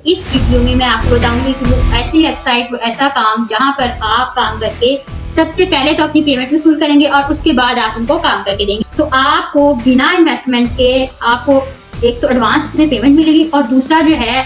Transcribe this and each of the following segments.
इस वीडियो में मैं आपको बताऊंगी कि वो ऐसी वेबसाइट, वो ऐसा काम जहां पर आप काम करके सबसे पहले तो अपनी पेमेंट वसूल करेंगे और उसके बाद आप उनको काम करके देंगे। तो आपको बिना इन्वेस्टमेंट के आपको एक तो एडवांस में पेमेंट मिलेगी और दूसरा जो है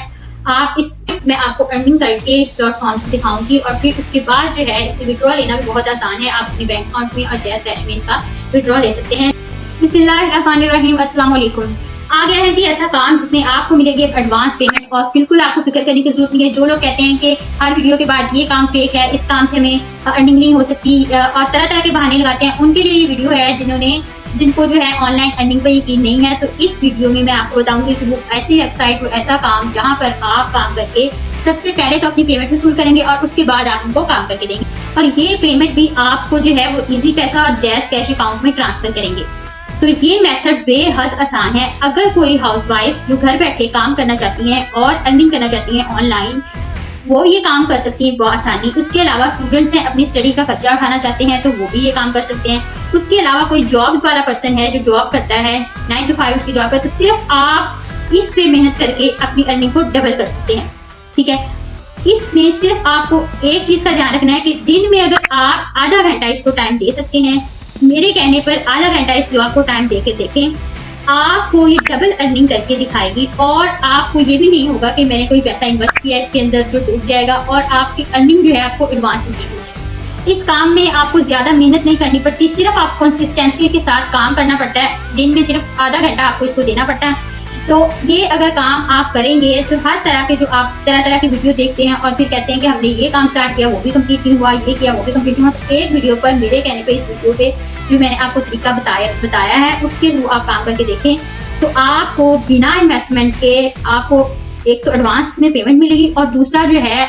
आप इस मैं आपको अर्निंग करके इस प्लेटफॉर्म से दिखाऊंगी और फिर उसके बाद जो है इससे विड्रॉ लेना भी बहुत आसान है। आप अपने बैंक अकाउंट में और जैज़ कैश में इसका विड्रॉ ले सकते हैं। बिस्मिल्लाहिर्रहमानिर्रहीम, अस्सलाम वालेकुम। आ गया है जी ऐसा काम जिसमें आपको मिलेगी एडवांस पेमेंट और बिल्कुल आपको फिक्र करने की जरूरत नहीं है। जो लोग कहते हैं कि हर वीडियो के बाद ये काम फेक है, इस काम से हमें अर्निंग नहीं हो सकती और तरह तरह के बहाने लगाते हैं, उनके लिए ये वीडियो है जिनको जो है ऑनलाइन अर्निंग पर यकीन नहीं है। तो इस वीडियो में मैं आपको बताऊंगी कि वो ऐसी वेबसाइट, वो ऐसा काम जहां पर आप काम करके सबसे पहले तो अपनी पेमेंट वसूल करेंगे और उसके बाद आप उनको काम करके देंगे और ये पेमेंट भी आपको जो है वो इजी पैसा और जैज़ कैश अकाउंट में ट्रांसफर करेंगे। तो ये मेथड बेहद आसान है। अगर कोई हाउसवाइफ जो घर बैठे काम करना चाहती हैं और अर्निंग करना चाहती हैं ऑनलाइन, वो ये काम कर सकती है बहुत आसानी। उसके अलावा स्टूडेंट्स हैं, अपनी स्टडी का खर्चा उठाना चाहते हैं तो वो भी ये काम कर सकते हैं। उसके अलावा कोई जॉब्स वाला पर्सन है जो जॉब करता है 9 to 5 उसकी जॉब है, तो सिर्फ आप इस पे मेहनत करके अपनी अर्निंग को डबल कर सकते हैं। ठीक है, इसमें सिर्फ आपको एक चीज का ध्यान रखना है कि दिन में अगर आप आधा घंटा इसको टाइम दे सकते हैं, मेरे कहने पर आधा घंटा इस जॉब को टाइम देके देखें, आपको ये डबल अर्निंग करके दिखाएगी और आपको ये भी नहीं होगा कि मैंने कोई पैसा इन्वेस्ट किया इसके अंदर जो डूब जाएगा और आपकी अर्निंग जो है आपको एडवांस रिसीव हो जाएगी। इस काम में आपको ज्यादा मेहनत नहीं करनी पड़ती, सिर्फ आप कंसिस्टेंसी के साथ काम करना पड़ता है। दिन में सिर्फ आधा घंटा आपको इसको देना पड़ता है। तो ये अगर काम आप करेंगे तो हर तरह के जो आप तरह तरह की वीडियो देखते हैं और फिर कहते हैं कि हमने ये काम स्टार्ट किया वो भी कंप्लीट नहीं हुआ, ये किया वो भी कंप्लीट नहीं हुआ, तो एक वीडियो पर मेरे कहने पे इस वीडियो पे जो मैंने आपको तरीका बताया है उसके थ्रू आप काम करके देखें तो आपको बिना इन्वेस्टमेंट के आपको एक तो एडवांस में पेमेंट मिलेगी और दूसरा जो है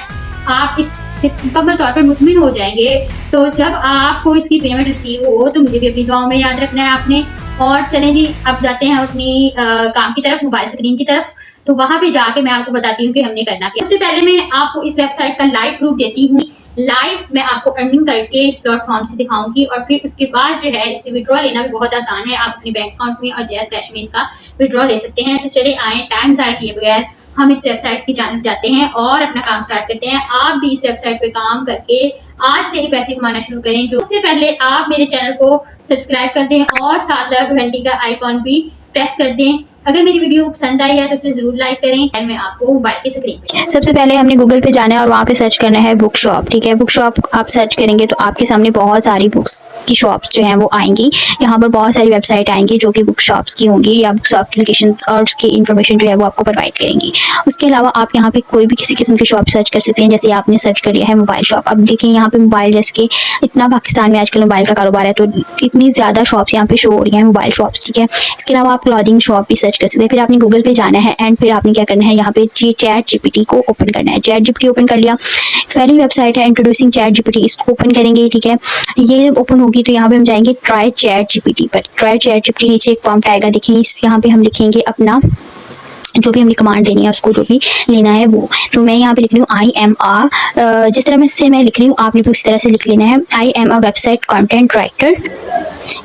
आप इससे मुकम्मल तौर पर मुतमिन हो जाएंगे। तो जब आपको इसकी पेमेंट रिसीव हो तो मुझे भी अपनी दुआओं में याद रखना है आपने। और चलें जी, अब जाते हैं अपनी काम की तरफ, मोबाइल स्क्रीन की तरफ। तो वहां पे जाके मैं आपको बताती हूँ कि हमने करना क्या। सबसे पहले मैं आपको इस वेबसाइट का लाइव प्रूफ देती हूँ। लाइव मैं आपको अर्निंग करके इस प्लेटफॉर्म से दिखाऊंगी और फिर उसके बाद जो है इससे विड्रॉ लेना भी बहुत आसान है। आप अपने बैंक अकाउंट में और जैज़ कैश में इसका विड्रॉ ले सकते हैं। तो चले आए टाइम ज़ाया किए बगैर हम इस वेबसाइट की जानब जाते हैं और अपना काम स्टार्ट करते हैं। आप भी इस वेबसाइट पे काम करके आज से ही पैसे कमाना शुरू करें। जो उससे पहले आप मेरे चैनल को सब्सक्राइब कर दें और साथ लगा घंटी का आइकॉन भी प्रेस कर दें। अगर मेरी वीडियो पसंद आई है तो इसे जरूर लाइक करें। मैं आपको मोबाइल की स्क्रीन पे सबसे पहले हमने गूगल पे जाना है और वहाँ पे सर्च करना है बुक शॉप। ठीक है, बुक शॉप आप सर्च करेंगे तो आपके सामने बहुत सारी बुक्स की शॉप्स जो हैं वो आएंगी। यहाँ पर बहुत सारी वेबसाइट आएंगी जो कि बुक शॉप्स की होंगी या बुक शॉप की लोकेशन और उसकी इन्फॉर्मेशन जो है वो आपको प्रोवाइड करेंगी। उसके अलावा आप यहाँ पे कोई भी किसी किस्म की शॉप सर्च कर सकते हैं। जैसे आपने सर्च कर लिया है मोबाइल शॉप, अब देखिए यहाँ पे मोबाइल, जैसे कि इतना पाकिस्तान में आजकल मोबाइल का कारोबार है तो इतनी ज़्यादा शॉप्स यहाँ पे शो हो रही हैं, मोबाइल शॉप्स। ठीक है, इसके अलावा आप क्लॉथिंग शॉप भी सर्च कर सकते हैं। फिर आपने गूगल पे जाना है एंड फिर आपने क्या करना है, यहाँ पे चैट जीपीटी को ओपन करना है। चैट जीपीटी ओपन कर लिया, पहली वेबसाइट है इंट्रोड्यूसिंग चैट जीपीटी, इसको ओपन करेंगे। ठीक है, ये ओपन होगी तो यहाँ पे हम जाएंगे ट्राई चैट जीपीटी पर। ट्राई चैट जीपीटी नीचे एक प्रॉम्प्ट आएगा, देखिए यहाँ पे हम लिखेंगे अपना जो भी हमने कमांड देनी है उसको जो भी लेना है वो। तो मैं यहाँ पे लिख रही हूँ IM जिस तरह से मैं लिख रही हूँ आपने भी उस तरह से लिख लेना है। I am a website content writer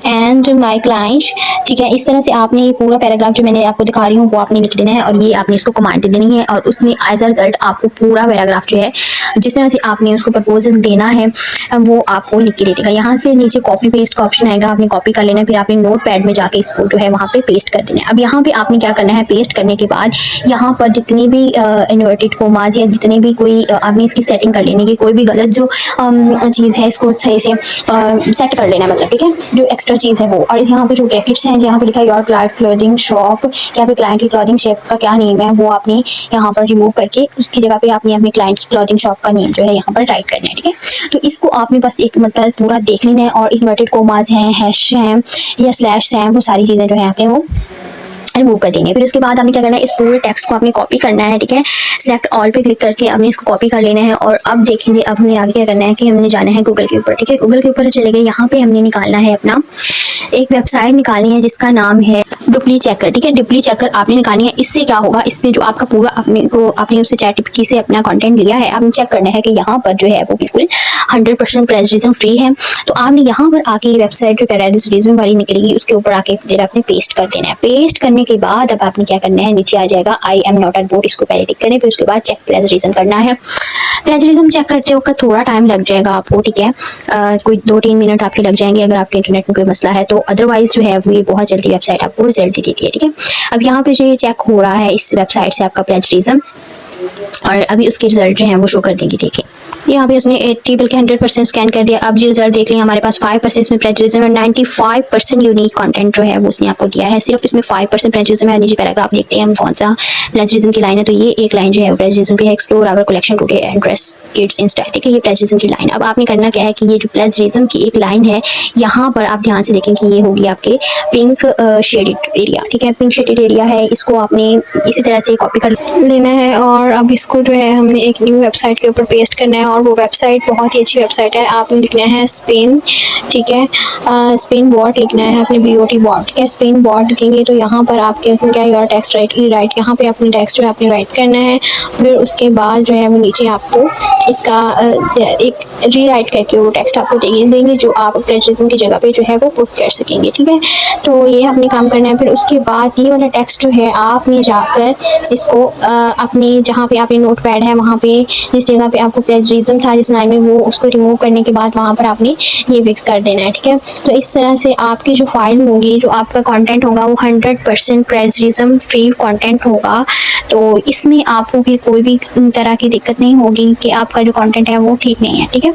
and my client. ठीक है, इस तरह से आपने ये पूरा पैराग्राफ जो मैंने आपको दिखा रही हूँ वो आपने लिख देना है और ये आपने इसको कमांड दे देनी है और उसने एज अ रिजल्ट आपको पूरा पैराग्राफ जो है जिस तरह से आपने उसको प्रपोजल देना है वो आपको लिख के दे देगा। यहाँ से नीचे कॉपी पेस्ट का ऑप्शन आएगा, आपने कॉपी कर लेना है, फिर आपने नोट पैड में जाके इसको जो है वहाँ पे पेस्ट कर देना है। अब यहाँ पे आपने क्या करना है, पेस्ट करने के बाद यहाँ पर जितनी भी इन्वर्टेड कोमाज या जितने भी कोई आपने इसकी सेटिंग कर लेने की, कोई भी गलत जो चीज़ है इसको सही से सेट कर लेना है, मतलब ठीक है, जो एक्स्ट्रा चीज़ है वो। और यहाँ पे जो ब्रैकेट्स हैं यहाँ पे लिखा है योर क्लाइंट क्लोथिंग शॉप, यहाँ पे क्लाइंट की क्लॉथिंग शॉप का क्या नेम है वो आपने यहाँ पर रिमूव करके उसकी जगह पे आपने अपने क्लाइंट की क्लॉथिंग शॉप का नेम जो है यहाँ पर टाइप करना है। ठीक है, तो इसको आपने बस एक मतलब पूरा देख लेना है और इन्वर्टेड कोमाज हैं, हैश हैं या स्लैश हैं, वो सारी चीज़ें जो है आपने वो रिमूव कर देंगे। फिर उसके बाद आपने क्या करना है, इस पूरे टेक्स्ट को आपने कॉपी करना है। ठीक है, सिलेक्ट ऑल पे क्लिक करके आपने इसको कॉपी कर लेना है और अब देखेंगे अब हमने आगे क्या करना है कि हमने जाना है गूगल के ऊपर। ठीक है, गूगल के ऊपर चले गए, यहाँ पे हमने निकालना है अपना एक वेबसाइट निकालनी है जिसका नाम है डुप्ली चेकर। ठीक है, डुप्ली चेकर आपने निकालनी है। इससे क्या होगा, इसमें जो आपका पूरा आपने उससे चैट जीपीटी से अपना कंटेंट लिया है, आपने चेक करना है कि यहाँ पर जो है वो बिल्कुल 100% प्लेजरिज्म फ्री है। तो आपने यहाँ पर आके ये वेबसाइट जो प्लेजरिज्म वाली निकलेगी उसके ऊपर आके फिर आपने पेस्ट कर देना है। पेस्ट करने करने के बाद अब आपने क्या करना है, नीचे आ जाएगा I am not at boat, इसको पहले टिक करें, फिर उसके बाद चेक प्लेजरिज्म करना है। प्लेजरिज्म चेक करते वक्त थोड़ा टाइम लग जाएगा आपको, ठीक है, कोई 2-3 मिनट आपके लग जाएंगे अगर आपके इंटरनेट में कोई मसला है तो। अदरवाइज जो है वो ये बहुत जल्दी वेबसाइट आपको रिजल्ट दे देती है, ठीक है। अब यहाँ पे जो ये चेक हो रहा है इस वेबसाइट से आपका प्लेजरिज्म, और अभी उसके रिजल्ट जो है वो शो कर देंगे, ठीक है। यहाँ पे उसने 80 बल्कि 100% स्कैन कर दिया। अब जी रिजल्ट देख लें, हमारे पास 5% इसमें प्लेजरिज्म और 95% यूनिक कंटेंट जो है वो उसने आपको दिया है। सिर्फ इसमें 5% प्लेजरिज्म है। नीचे पैराग्राफ देखते हैं हम कौन सा प्लेजरिज्म की लाइन है, तो ये एक लाइन जो है प्लेजरिज्म की है, explore our collection today and dress kids in style, ठीक है, ये प्लेजरिज्म की लाइन। अब आपने करना क्या है कि ये जो प्लेजरिज्म की एक लाइन है, यहाँ पर आप ध्यान से देखें कि ये होगी आपके पिंक शेडेड एरिया, ठीक है, पिंक शेडेड एरिया है। इसको आपने इसी तरह से कॉपी कर लेना है और अब इसको जो है हमने एक न्यू वेबसाइट के ऊपर पेस्ट करना है, और वो वेबसाइट बहुत ही अच्छी वेबसाइट है। आपने लिखना है स्पेन, ठीक है, स्पेन बॉट लिखना है, अपने BOT बॉट, ठीक है, स्पेन बॉट लिखेंगे तो यहाँ पर आपके क्या योर टेक्स्ट राइट, यहाँ पे अपने टेक्स्ट जो है आपने राइट करना है। फिर उसके बाद जो है वो नीचे आपको इसका एक रीराइट करके वो टेक्स्ट आपको देंगे जो आप प्लेजरिज्म की जगह पे जो है वो पुट कर सकेंगे, ठीक है। तो ये आपने काम करना है। फिर उसके बाद ये वाला टेक्स्ट जो है आपने जाकर इसको अपने जहाँ पे आपने नोट पैड है वहाँ पे जिस जगह पे आपको प्लेजरिज्म था जिस लाइन में, वो उसको रिमूव करने के बाद वहाँ पर आपने ये फिक्स कर देना है, ठीक है। तो इस तरह से आपकी जो फाइल होगी, जो आपका कंटेंट होगा वो 100% प्लेजरिज्म फ्री कंटेंट होगा। तो इसमें आपको फिर कोई भी तरह की दिक्कत नहीं होगी कि आपका जो कंटेंट है वो ठीक नहीं है, ठीक है,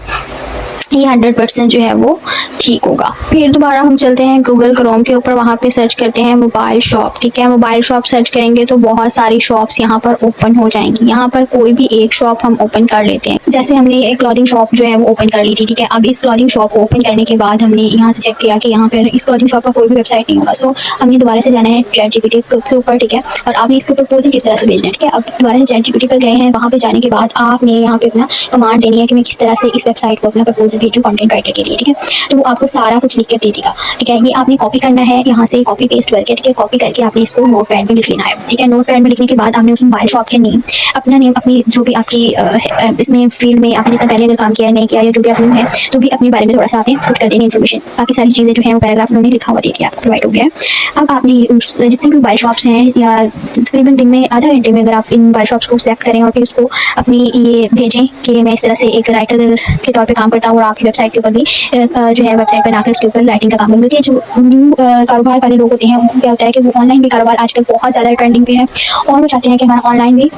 ये 100% जो है वो ठीक होगा। फिर दोबारा हम चलते हैं गूगल क्रोम के ऊपर, वहाँ पे सर्च करते हैं मोबाइल शॉप, ठीक है। मोबाइल शॉप सर्च करेंगे तो बहुत सारी शॉप्स यहाँ पर ओपन हो जाएंगी। यहाँ पर कोई भी एक शॉप हम ओपन कर लेते हैं, जैसे हमने एक क्लॉथिंग शॉप जो है वो ओपन कर ली थी, ठीक है। अब इस क्लॉथिंग शॉप को ओपन करने के बाद हमने यहाँ से चेक किया कि यहाँ पर इस क्लॉथिंग शॉप का कोई भी वेबसाइट नहीं होगा। सो हमने दोबारा से जाना है ChatGPT के ऊपर, ठीक है, और आपने इसके ऊपर प्रपोजल किस तरह से भेजना है, ठीक है। अब दोबारा से ChatGPT पर गए हैं, वहाँ पर जाने के बाद आपने यहाँ पे अपना कमांड देनी है कि मैं किस तरह से इस वेबसाइट को अपना प्रपोजल भेजूँ कंटेंट राइटर के लिए, ठीक है। तो वो आपको सारा कुछ लिख कर दे देगा, ठीक है। ये आपने कॉपी करना है, यहाँ से कॉपी पेस्ट करके, ठीक है, कॉपी करके आपने इसको नोट पैड में लिख लेना है, ठीक है। नोट पैड में लिखने के बाद आपने उस मोबाइल शॉप के नेम, अपना नेम, अपनी जो भी आपकी इसमें फील्ड में आपने जितना पहले अगर काम किया है नहीं किया या जो भी आपने है तो भी अपने बारे में थोड़ा सा आपने पुट कर देनी इन्फॉर्मेशन। बाकी सारी चीज़ें जो है वो पैराग्राफ उन्होंने लिखा हुआ दे दिया, आपको प्रोवाइड हो गया है। अब आपने जितनी भी मोबाइल शॉप्स हैं या तकरीबन दिन में आधा घंटे में अगर आप इन मोबाइल शॉप्स को सेलेक्ट करें और फिर उसको अपनी ये भेजें कि मैं इस तरह से एक राइटर के तौर पे काम करता हूँ और आपकी वेबसाइट के ऊपर भी जो है वेबसाइट बनाकर उसके ऊपर राइटिंग का काम करूँगी। क्योंकि जो न्यू कारोबार वाले लोग होते हैं उनको क्या होता है कि वो ऑनलाइन भी कारोबार आजकल बहुत ज़्यादा ट्रेंडिंग पे है और वो चाहते हैं कि हमारा ऑनलाइन भी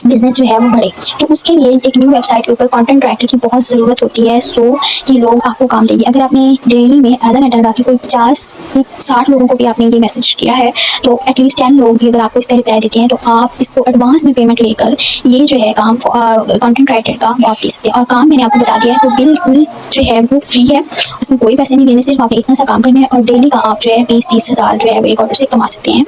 बिजनेस जो है वो बढ़े। तो उसके लिए एक न्यू वेबसाइट के ऊपर कंटेंट राइटर की बहुत ज़रूरत होती है। सो ये लोग आपको काम देंगे। अगर आपने डेली में आधा घंटा लगा के कोई 50-60 लोगों को भी आपने ये मैसेज किया है तो एटलीस्ट 10 लोग भी अगर आपको इसका रिप्लाई देते हैं तो आप इसको एडवांस में पेमेंट लेकर ये जो है काम कंटेंट राइटर का वो आप दे सकते हैं। और काम मैंने आपको बता दिया है तो बिल्कुल जो है वो फ्री है, उसमें कोई पैसे नहीं लेने, सिर्फ आपने इतना सा काम करना है और डेली का आप जो है 20-30 हज़ार जो है एक ऑर्डर से कमा सकते हैं।